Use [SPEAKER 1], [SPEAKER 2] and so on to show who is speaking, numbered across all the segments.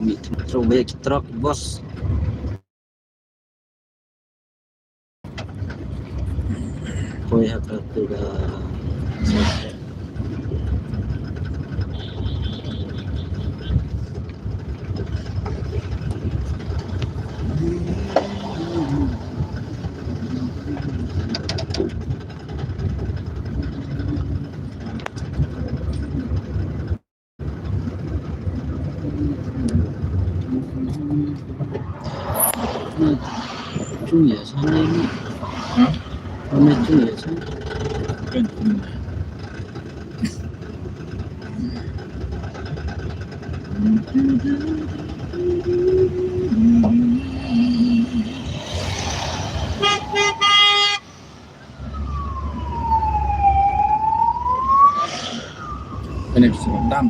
[SPEAKER 1] Terlalu banyak truk bos. Kuya Katuga ya sana ini. Lucu ya sana.
[SPEAKER 2] Ini Suram.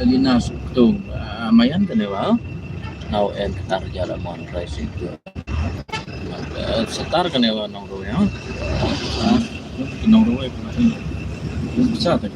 [SPEAKER 2] Jadi nasuk tuh, mayan kan ya, now and tar jalan mon rice itu. Setar kan ya, nong roe ya. Nong roe kan. Bisa tuh.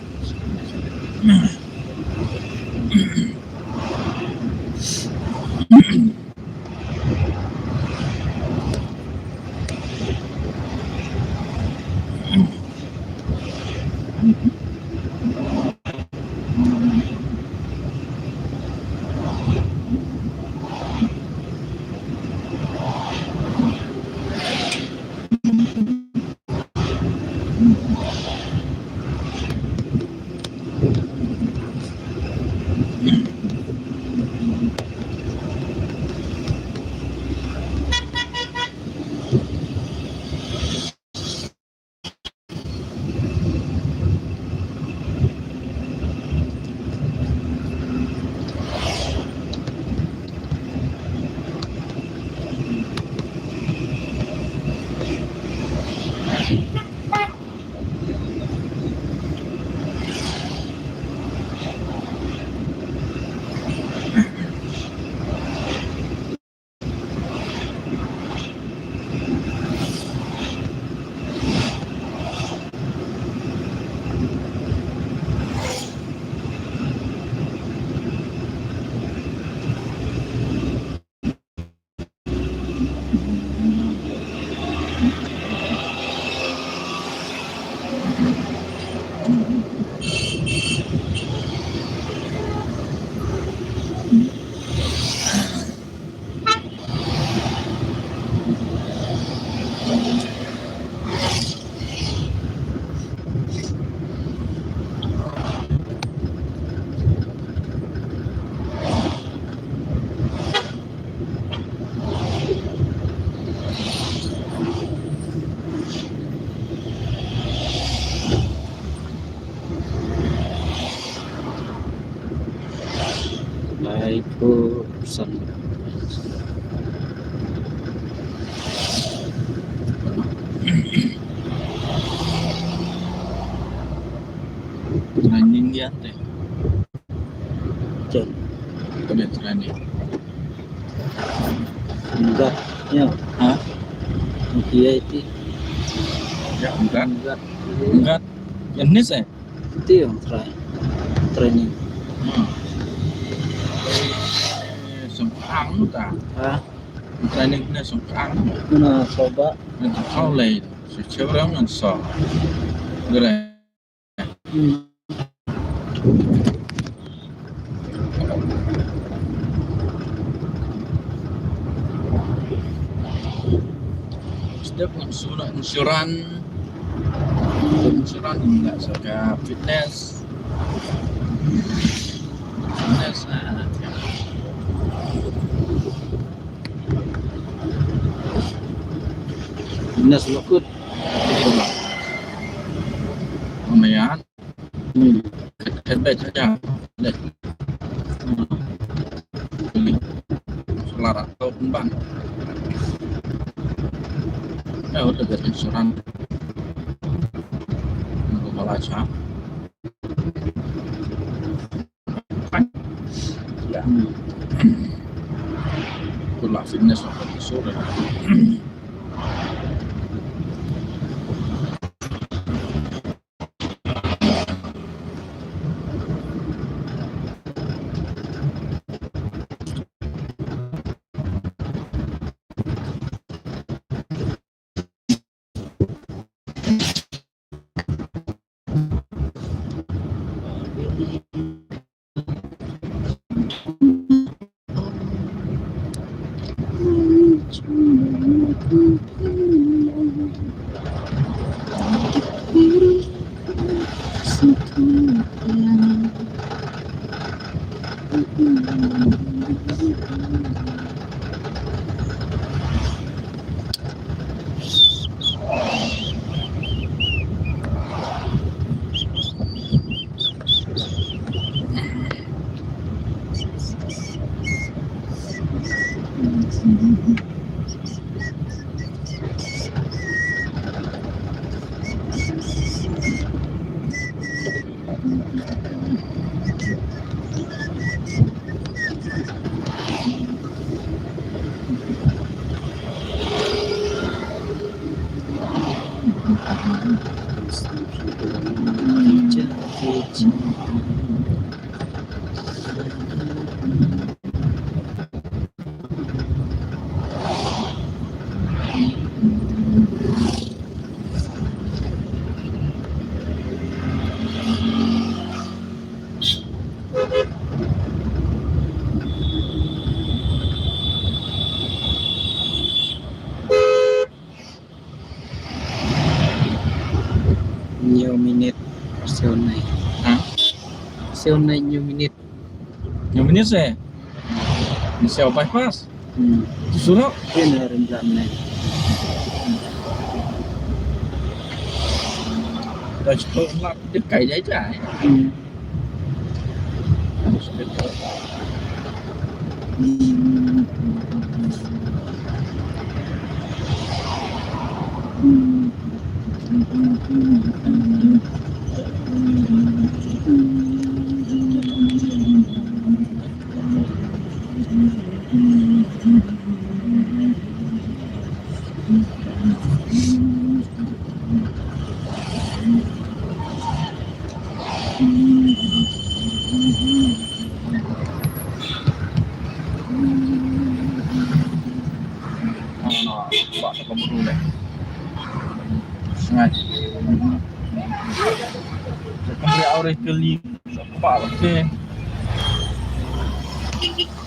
[SPEAKER 1] Itu pesan
[SPEAKER 2] Training dia teh.
[SPEAKER 1] Jan
[SPEAKER 2] Udah training.
[SPEAKER 1] enggak ya.
[SPEAKER 2] Hah?
[SPEAKER 1] Dia itu
[SPEAKER 2] Ya enggak.
[SPEAKER 1] enggak
[SPEAKER 2] Enggak. Jenis
[SPEAKER 1] itu yang training.
[SPEAKER 2] Sengkang ta. Trainingnya sengkang.
[SPEAKER 1] Nah coba
[SPEAKER 2] Itu kau leh. Secara orang so. Gerai. Setiap insuran enggak suka fitness
[SPEAKER 1] dinas lukut
[SPEAKER 2] lumayan hebat saja selara atau kembang ya udah dari insuran untuk balaca ya itulah fitness untuk insuran
[SPEAKER 1] New minute siêu này.
[SPEAKER 2] Hả?
[SPEAKER 1] Siêu này new minute.
[SPEAKER 2] Yang menit saya. Di sel bypass. Surat.
[SPEAKER 1] Ini rencana.
[SPEAKER 2] Dah cukup nak dekat je aja. Buat apa perlu dah. Sangat. Kembali awal kali apa okey.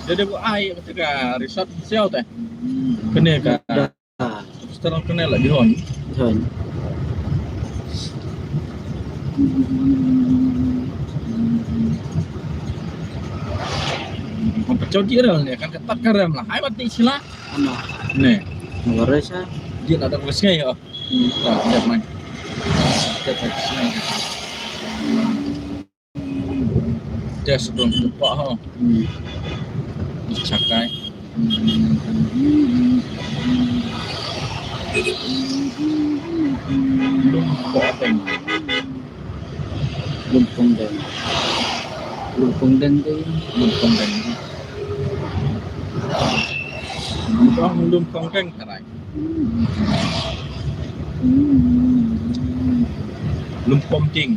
[SPEAKER 2] Dia buat air ketika resort siau teh. Kena ke. Setelah kena lagi hon.
[SPEAKER 1] Hon.
[SPEAKER 2] Pecah dia ni akan ketat karam lah. Hai mati sila.
[SPEAKER 1] Ano?
[SPEAKER 2] Ni.
[SPEAKER 1] Ngoresa.
[SPEAKER 2] Dia ada mesinnya ya. Tak ada main. Tetap sini. Dia sebelum cepat ha. Dicakai.
[SPEAKER 1] Lumpung dan. Lumpung dan tu.
[SPEAKER 2] Lumpung dan. Lumpung kan karai. Lumpung ting.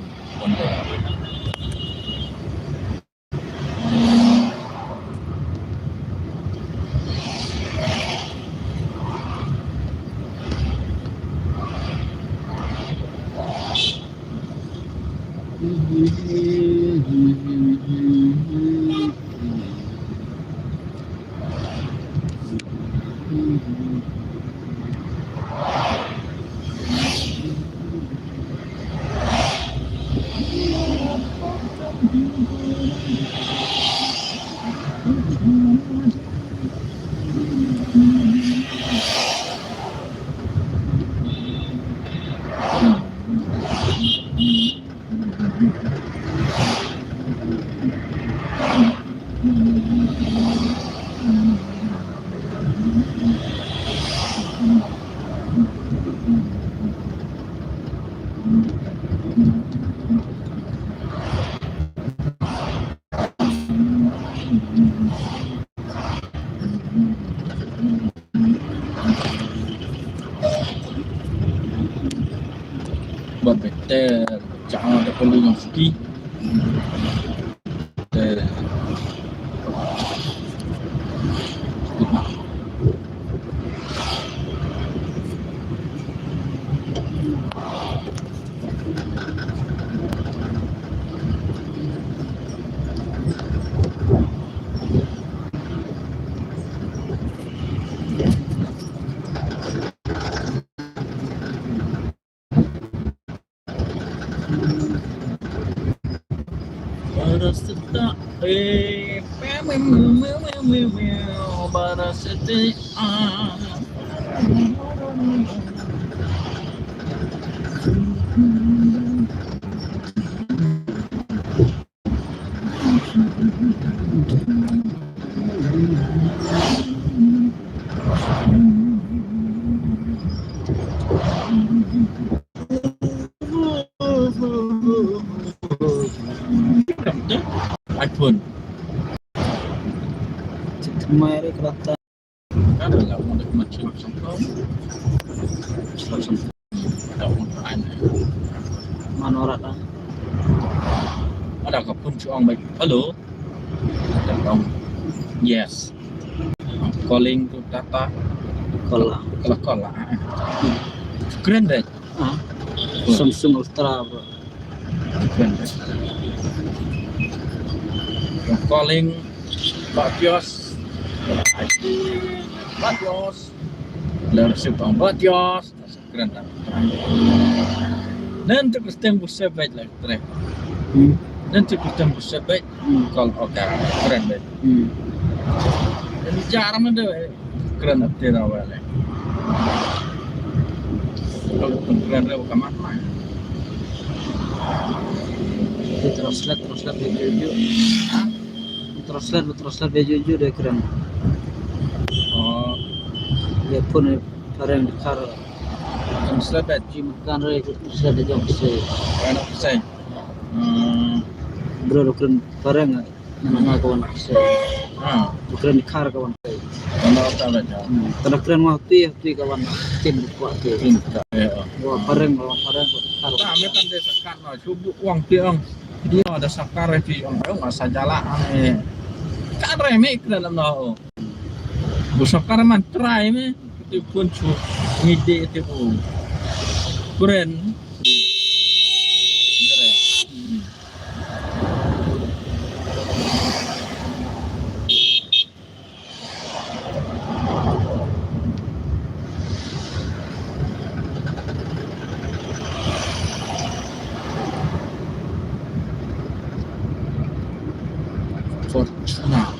[SPEAKER 2] Buat better jangan ada perlu yang ski better Baraseta iPhone
[SPEAKER 1] Mari kereta
[SPEAKER 2] ada nggak mau macam
[SPEAKER 1] manorat ah.
[SPEAKER 2] ada kapun cuang baik halo ada kamu yes calling to data
[SPEAKER 1] Kola.
[SPEAKER 2] kalau keren deh
[SPEAKER 1] Ah. Samsung Ultra bro.
[SPEAKER 2] keren deh calling Pak Tios Pak Tios lalu sebang Pak Tios keren tak nanti ketemu sebet lagi keren nanti ketemu sebet kalau oke keren deh jadi jarang ada keren nanti awalnya kalau keren deh bukan mana
[SPEAKER 1] Translate dia jujur. Translate dia jujur dia keren.
[SPEAKER 2] oh
[SPEAKER 1] Dia pun barang dekar.
[SPEAKER 2] sebet
[SPEAKER 1] Jimakan rey translate dia jauh sih.
[SPEAKER 2] enak saya
[SPEAKER 1] Bro keren barang nana kawan saya. Keren dekar kawan saya.
[SPEAKER 2] kalau tak baca
[SPEAKER 1] Karena keren waktu kawan tim buat dia.
[SPEAKER 2] pintar ya
[SPEAKER 1] Wah barang dekar.
[SPEAKER 2] kami kan desa karena subuk uang piang dia ada sakar di orang masa jalan kan remeh ke dalam no busakar man try me itu pun cu ngide itu keren Fortuna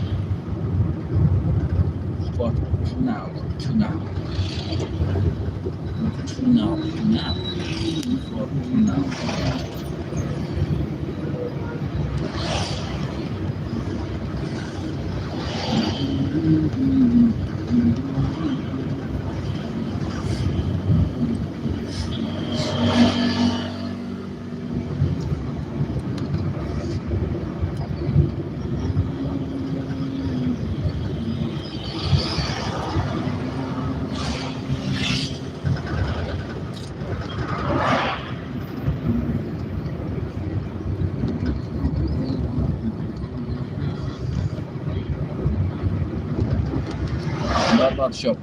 [SPEAKER 2] barber shop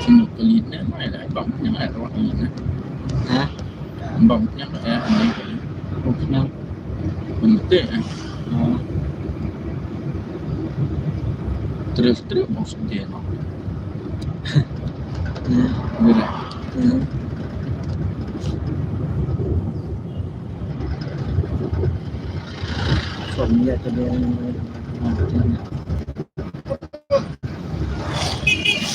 [SPEAKER 2] cuma kelitnya mai bangnya mai rohnya
[SPEAKER 1] Hah?
[SPEAKER 2] bangnya ya ini
[SPEAKER 1] Mungkin
[SPEAKER 2] penting terus maksudnya berat
[SPEAKER 1] suaminya ada yang